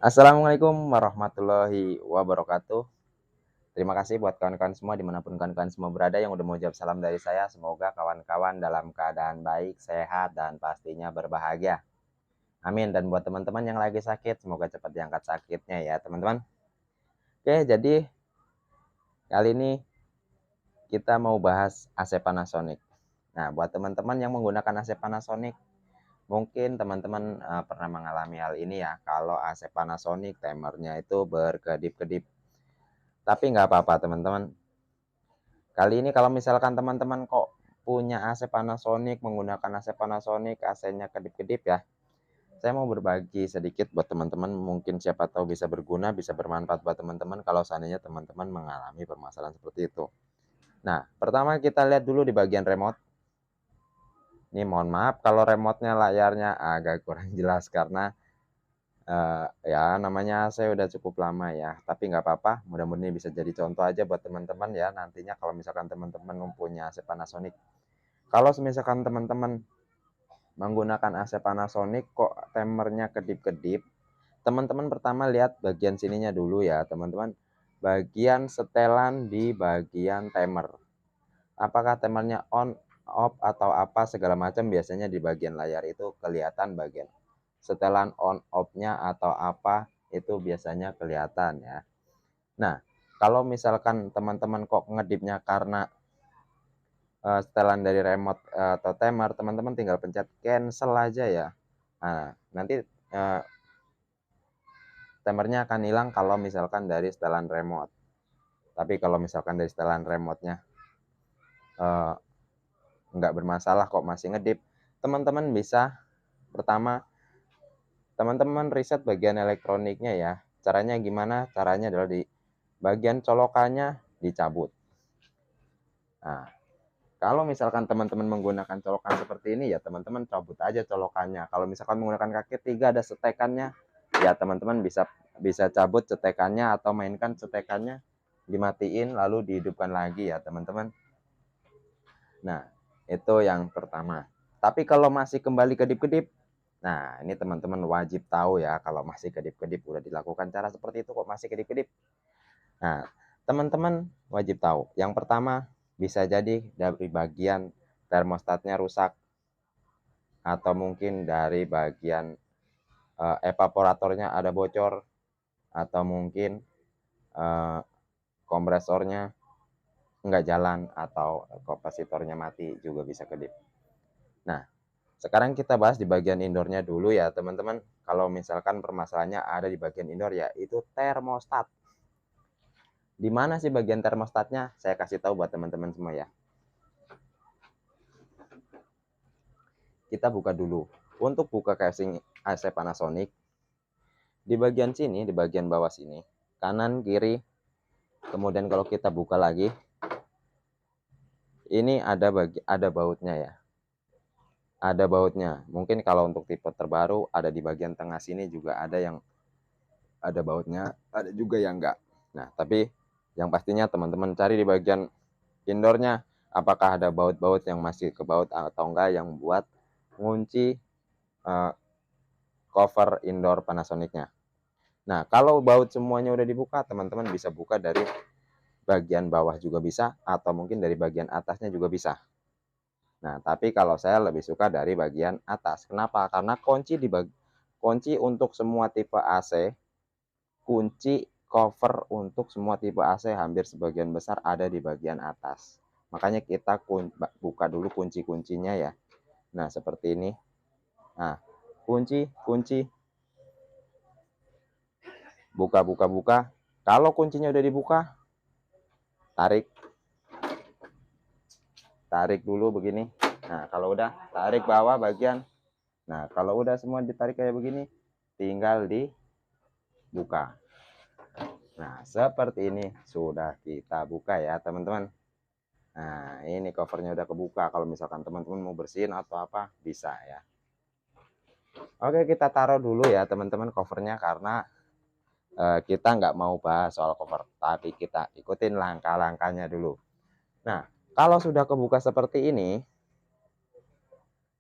Assalamualaikum warahmatullahi wabarakatuh. Terima kasih buat kawan-kawan semua dimanapun kawan-kawan semua berada yang udah mau jawab salam dari saya. Semoga kawan-kawan dalam keadaan baik, sehat, dan pastinya berbahagia. Amin. Dan buat teman-teman yang lagi sakit, semoga cepat diangkat sakitnya ya teman-teman. Oke, jadi kali ini kita mau bahas AC Panasonic. Nah, buat teman-teman yang menggunakan AC Panasonic, mungkin teman-teman pernah mengalami hal ini ya. Kalau AC Panasonic timernya itu berkedip-kedip. Tapi nggak apa-apa teman-teman. Kali ini kalau misalkan teman-teman kok punya AC Panasonic, menggunakan AC Panasonic, AC-nya kedip-kedip ya. Saya mau berbagi sedikit buat teman-teman, mungkin siapa tahu bisa berguna, bisa bermanfaat buat teman-teman kalau seandainya teman-teman mengalami permasalahan seperti itu. Nah, pertama kita lihat dulu di bagian remote. Ini mohon maaf kalau remote-nya layarnya agak kurang jelas karena ya namanya saya udah cukup lama ya, tapi nggak apa-apa, mudah-mudahan ini bisa jadi contoh aja buat teman-teman ya nantinya kalau misalkan teman-teman mempunyai AC Panasonic. Kalau misalkan teman-teman menggunakan AC Panasonic kok timernya kedip-kedip, teman-teman pertama lihat bagian sininya dulu ya teman-teman, bagian setelan di bagian timer. Apakah timernya on, off, atau apa segala macam, biasanya di bagian layar itu kelihatan bagian setelan on off-nya atau apa, itu biasanya kelihatan ya. Nah, kalau misalkan teman-teman kok ngedipnya karena setelan dari remote atau timer, teman-teman tinggal pencet cancel aja ya. Nah, nanti timernya akan hilang kalau misalkan dari setelan remote. Tapi kalau misalkan dari setelan remote-nya nggak bermasalah kok masih ngedip, teman-teman bisa pertama teman-teman riset bagian elektroniknya ya. Caranya gimana? Caranya adalah di bagian colokannya dicabut. Nah, kalau misalkan teman-teman menggunakan colokan seperti ini ya teman-teman cabut aja colokannya. Kalau misalkan menggunakan kaki 3 ada setekannya, ya teman-teman bisa bisa cabut setekannya atau mainkan setekannya, dimatiin lalu dihidupkan lagi ya teman-teman. Nah, itu yang pertama. Tapi kalau masih kembali kedip-kedip, nah ini teman-teman wajib tahu ya kalau masih kedip-kedip, udah dilakukan cara seperti itu kok masih kedip-kedip. Nah, teman-teman wajib tahu. Yang pertama, bisa jadi dari bagian termostatnya rusak atau mungkin dari bagian evaporatornya ada bocor atau mungkin eh, kompresornya nggak jalan atau kapasitornya mati juga bisa kedip. Nah, sekarang kita bahas di bagian indoornya dulu ya teman-teman. Kalau misalkan permasalahannya ada di bagian indoor ya itu termostat. Di mana sih bagian termostatnya? Saya kasih tahu buat teman-teman semua ya. Kita buka dulu. Untuk buka casing AC Panasonic, di bagian sini, di bagian bawah sini, kanan, kiri, kemudian kalau kita buka lagi, ini ada bautnya ya. Ada bautnya. Mungkin kalau untuk tipe terbaru ada di bagian tengah sini juga ada yang ada bautnya, ada juga yang enggak. Nah, tapi yang pastinya teman-teman cari di bagian indoornya apakah ada baut-baut yang masih ke baut atau enggak yang buat ngunci cover indoor Panasonicnya. Nah, kalau baut semuanya udah dibuka, teman-teman bisa buka dari bagian bawah juga bisa, atau mungkin dari bagian atasnya juga bisa. Nah, tapi kalau saya lebih suka dari bagian atas. Kenapa? Karena kunci untuk semua tipe AC, kunci cover untuk semua tipe AC hampir sebagian besar ada di bagian atas. Makanya kita buka dulu kunci-kuncinya ya. Nah, seperti ini. Nah, kunci, buka. Kalau kuncinya udah dibuka, tarik dulu begini. Nah, kalau udah tarik bawah bagian. Nah, kalau udah semua ditarik kayak begini, tinggal dibuka. Nah, seperti ini sudah kita buka ya, teman-teman. Nah, ini covernya udah kebuka. Kalau misalkan teman-teman mau bersihin atau apa, bisa ya. Oke, kita taruh dulu ya, teman-teman, covernya karena kita nggak mau bahas soal cover, tapi kita ikutin langkah-langkahnya dulu. Nah, kalau sudah kebuka seperti ini,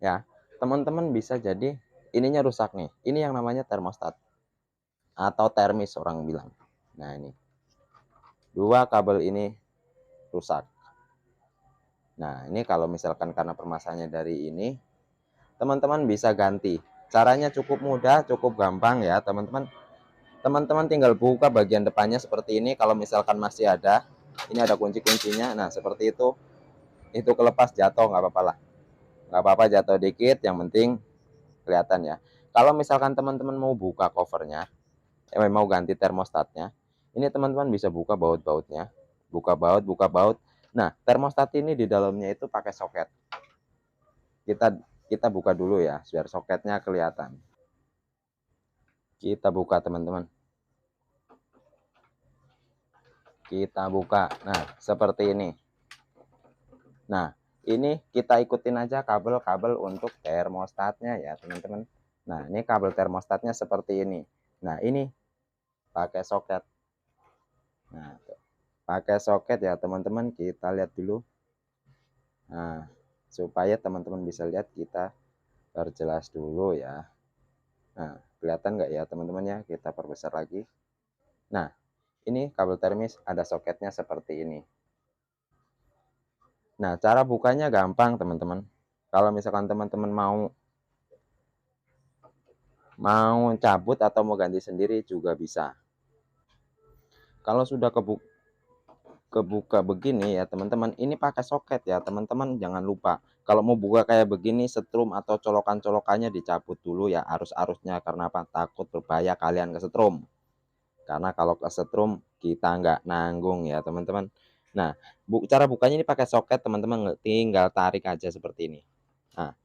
ya, teman-teman bisa jadi ininya rusak nih. Ini yang namanya termostat. atau termis orang bilang. Nah, ini 2 kabel ini rusak. Nah, ini kalau misalkan karena permasalahannya dari ini, teman-teman bisa ganti. Caranya cukup mudah, cukup gampang ya, teman-teman. Teman-teman tinggal buka bagian depannya seperti ini. Kalau misalkan masih ada, ini ada kunci-kuncinya. Nah, seperti itu kelepas jatuh nggak apa-apa lah. Nggak apa-apa jatuh dikit, yang penting kelihatan ya. Kalau misalkan teman-teman mau buka covernya, mau ganti termostatnya, ini teman-teman bisa buka baut-bautnya. Buka baut, buka baut. Nah, termostat ini di dalamnya itu pakai soket. Kita buka dulu ya, biar soketnya kelihatan. Kita buka teman-teman. Kita buka. Nah, seperti ini. Nah, ini kita ikutin aja kabel-kabel untuk termostatnya ya, teman-teman. Nah, ini kabel termostatnya seperti ini. Nah, ini pakai soket. Nah, pakai soket ya, teman-teman. Kita lihat dulu. Nah, supaya teman-teman bisa lihat, kita perjelas dulu ya. Nah, kelihatan nggak ya, teman-teman ya? Kita perbesar lagi. Nah, ini kabel termis ada soketnya seperti ini. Nah, cara bukanya gampang, teman-teman. Kalau misalkan teman-teman mau cabut atau mau ganti sendiri juga bisa. Kalau sudah kebuka begini ya, teman-teman, ini pakai soket ya, teman-teman. Jangan lupa kalau mau buka kayak begini, setrum atau colokan-colokannya dicabut dulu ya, arus-arusnya. Karena apa? Takut berbahaya kalian kesetrum. Karena kalau kesetrum kita nggak nanggung ya, teman-teman. Nah, cara bukanya ini pakai soket, teman-teman. Tinggal tarik aja seperti ini. Nah,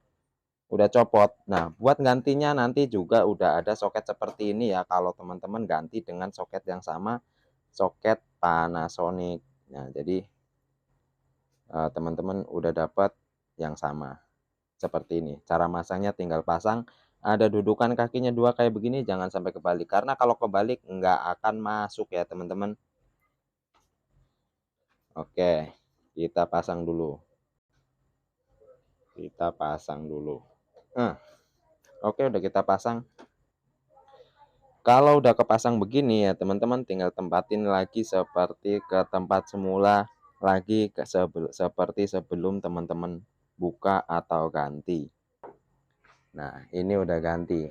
udah copot. Nah, buat gantinya nanti juga udah ada soket seperti ini ya. Kalau teman-teman ganti dengan soket yang sama, soket Panasonic. Nah, jadi teman-teman udah dapat yang sama seperti ini. Cara masangnya tinggal pasang. Ada dudukan kakinya 2 kayak begini, jangan sampai kebalik. Karena kalau kebalik nggak akan masuk ya, teman-teman. Oke, kita pasang dulu. Kita pasang dulu. Nah, oke, udah kita pasang. Kalau udah kepasang begini ya, teman-teman tinggal tempatin lagi seperti ke tempat semula lagi, seperti sebelum teman-teman buka atau ganti. Nah, ini udah ganti.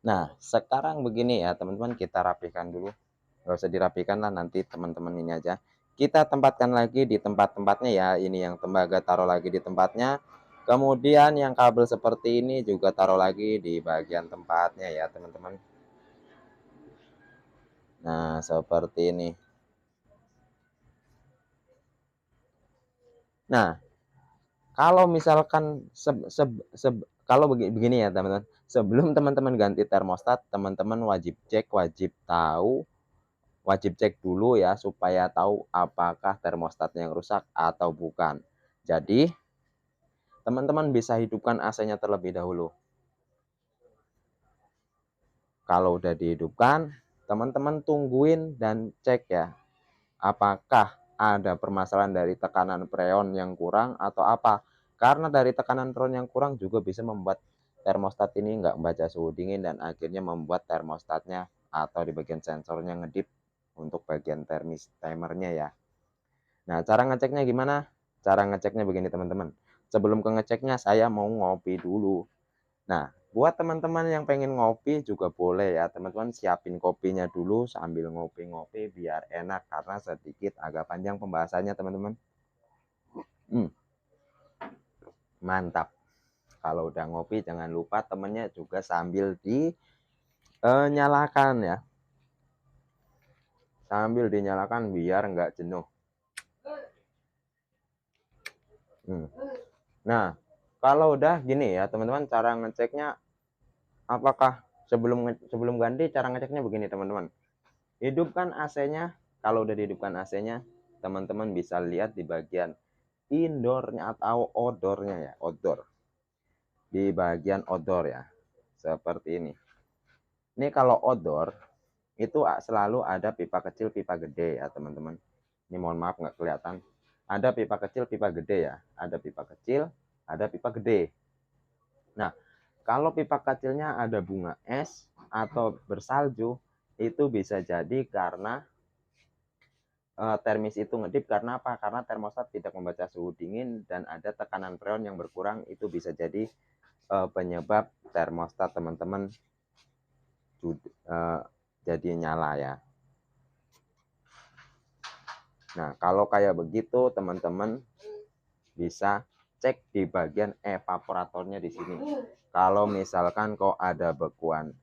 Nah, sekarang begini ya, teman-teman, kita rapikan dulu. Nggak usah dirapikan lah, nanti teman-teman ini aja. Kita tempatkan lagi di tempat-tempatnya ya. Ini yang tembaga taruh lagi di tempatnya. Kemudian yang kabel seperti ini juga taruh lagi di bagian tempatnya ya, teman-teman. Nah, seperti ini. Nah, kalau misalkan kalau begini ya, teman-teman. Sebelum teman-teman ganti termostat, teman-teman wajib tahu, wajib cek dulu ya, supaya tahu apakah termostatnya yang rusak atau bukan. Jadi, teman-teman bisa hidupkan AC-nya terlebih dahulu. Kalau udah dihidupkan, teman-teman tungguin dan cek ya, apakah ada permasalahan dari tekanan freon yang kurang atau apa. Karena dari tekanan freon yang kurang juga bisa membuat termostat ini nggak membaca suhu dingin dan akhirnya membuat termostatnya atau di bagian sensornya ngedip untuk bagian timernya ya. Nah, cara ngeceknya gimana? Cara ngeceknya begini, teman-teman. Sebelum ke ngeceknya, saya mau ngopi dulu. Nah, buat teman-teman yang pengen ngopi juga boleh ya, teman-teman, siapin kopinya dulu sambil ngopi-ngopi biar enak, karena sedikit agak panjang pembahasannya, teman-teman. Mantap. Kalau udah ngopi jangan lupa temennya juga sambil dinyalakan ya. Sambil dinyalakan biar nggak jenuh. Nah, kalau udah gini ya, teman-teman, cara ngeceknya apakah sebelum ganti, cara ngeceknya begini, teman-teman. Hidupkan AC-nya. Kalau udah dihidupkan AC-nya, teman-teman bisa lihat di bagian indoornya atau outdoornya ya, outdoor. Di bagian outdoor ya, seperti ini. Ini kalau outdoor itu selalu ada pipa kecil, pipa gede ya, teman-teman. Ini mohon maaf nggak kelihatan. Ada pipa kecil, pipa gede ya. Ada pipa kecil, ada pipa gede. Nah, kalau pipa kecilnya ada bunga es, atau bersalju, itu bisa jadi karena termis itu ngedip. Karena apa? Karena termostat tidak membaca suhu dingin dan ada tekanan freon yang berkurang. Itu bisa jadi penyebab termostat teman-teman jadi nyala ya. Nah, kalau kayak begitu teman-teman bisa cek di bagian evaporatornya di sini. Kalau misalkan kok ada bekuan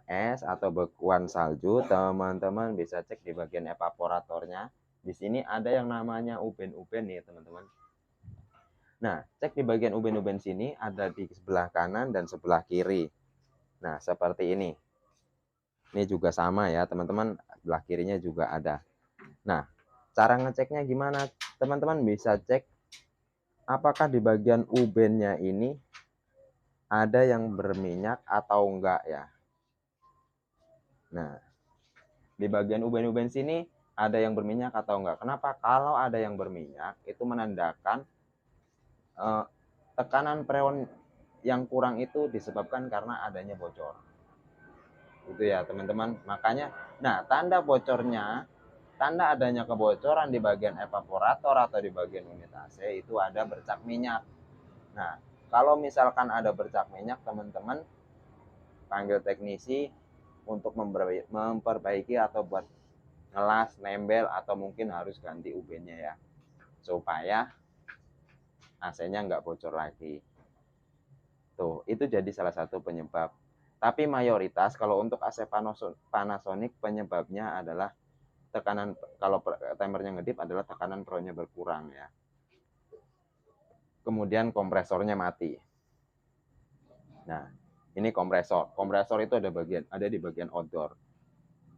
es atau bekuan salju, teman-teman bisa cek di bagian evaporatornya. Di sini ada yang namanya uben-uben nih, teman-teman. Nah, cek di bagian uben-uben sini ada di sebelah kanan dan sebelah kiri. Nah, seperti ini. Ini juga sama ya, teman-teman. Sebelah kirinya juga ada. Nah, cara ngeceknya gimana? Teman-teman bisa cek apakah di bagian ubennya ini ada yang berminyak atau enggak ya. Nah, di bagian uben-uben sini ada yang berminyak atau enggak. Kenapa? Kalau ada yang berminyak, itu menandakan tekanan freon yang kurang itu disebabkan karena adanya bocor. Itu ya, teman-teman. Makanya, nah, tanda bocornya, tanda adanya kebocoran di bagian evaporator atau di bagian unit AC itu ada bercak minyak. Nah, kalau misalkan ada bercak minyak, teman-teman panggil teknisi untuk memperbaiki atau buat ngelas, nembel, atau mungkin harus ganti ubennya ya, supaya AC-nya nggak bocor lagi. Tuh, itu jadi salah satu penyebab. Tapi mayoritas kalau untuk AC Panasonic penyebabnya adalah tekanan, kalau timernya ngedip adalah tekanan freonnya berkurang ya. Kemudian kompresornya mati. Nah, ini kompresor. Kompresor itu ada di bagian outdoor.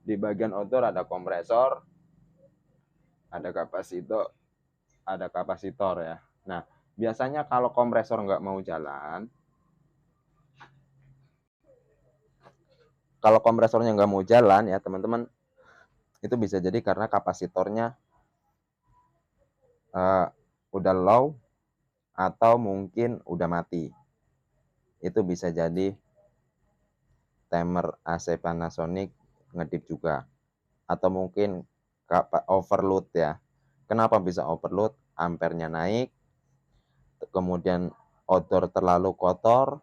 Di bagian outdoor ada kompresor, ada kapasitor ya. Nah, biasanya kalau kompresor nggak mau jalan, kalau kompresornya nggak mau jalan ya teman-teman, itu bisa jadi karena kapasitornya udah low atau mungkin udah mati. Itu bisa jadi timer AC Panasonic ngedip juga, atau mungkin overload ya. Kenapa bisa overload? Ampernya naik, kemudian outdoor terlalu kotor,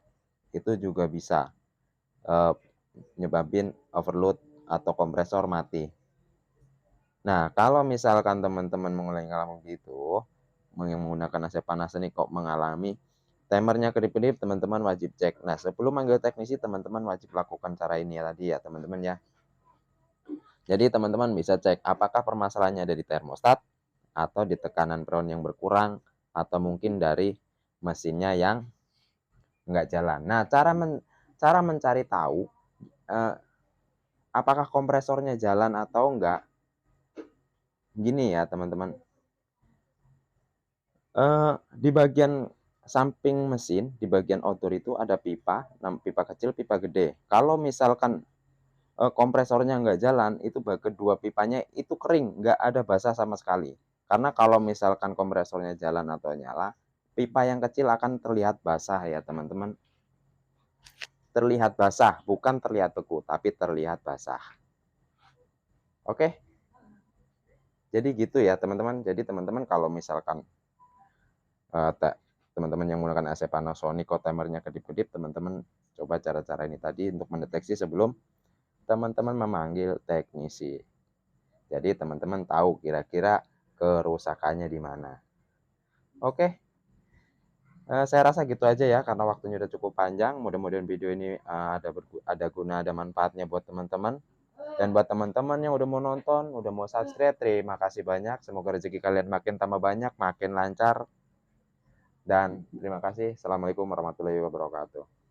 itu juga bisa nyebabin overload atau kompresor mati. Nah, kalau misalkan teman-teman mengalami begitu, menggunakan AC Panasonic kok mengalami timernya kedip-kedip, teman-teman wajib cek. Nah, sebelum manggil teknisi, teman-teman wajib lakukan cara ini ya tadi ya, teman-teman ya. Jadi teman-teman bisa cek apakah permasalahannya ada di termostat, atau di tekanan freon yang berkurang, atau mungkin dari mesinnya yang nggak jalan. Nah, cara mencari tahu apakah kompresornya jalan atau enggak, gini ya teman-teman. Di bagian samping mesin, di bagian outdoor itu ada pipa, pipa kecil, pipa gede. Kalau misalkan kompresornya nggak jalan, itu kedua pipanya itu kering, nggak ada basah sama sekali. Karena kalau misalkan kompresornya jalan atau nyala, pipa yang kecil akan terlihat basah ya teman-teman. Terlihat basah, bukan terlihat beku, tapi terlihat basah. Oke? Jadi gitu ya teman-teman. Jadi teman-teman kalau misalkan teman-teman yang menggunakan AC Panasonic kok timernya kedip-kedip, teman-teman coba cara-cara ini tadi untuk mendeteksi sebelum teman-teman memanggil teknisi. Jadi teman-teman tahu kira-kira kerusakannya di mana. Oke, saya rasa gitu aja ya karena waktunya udah cukup panjang. Mudah-mudahan video ini ada guna, ada manfaatnya buat teman-teman. Dan buat teman-teman yang udah mau nonton, udah mau subscribe, terima kasih banyak. Semoga rezeki kalian makin tambah banyak, makin lancar. Dan terima kasih. Assalamualaikum warahmatullahi wabarakatuh.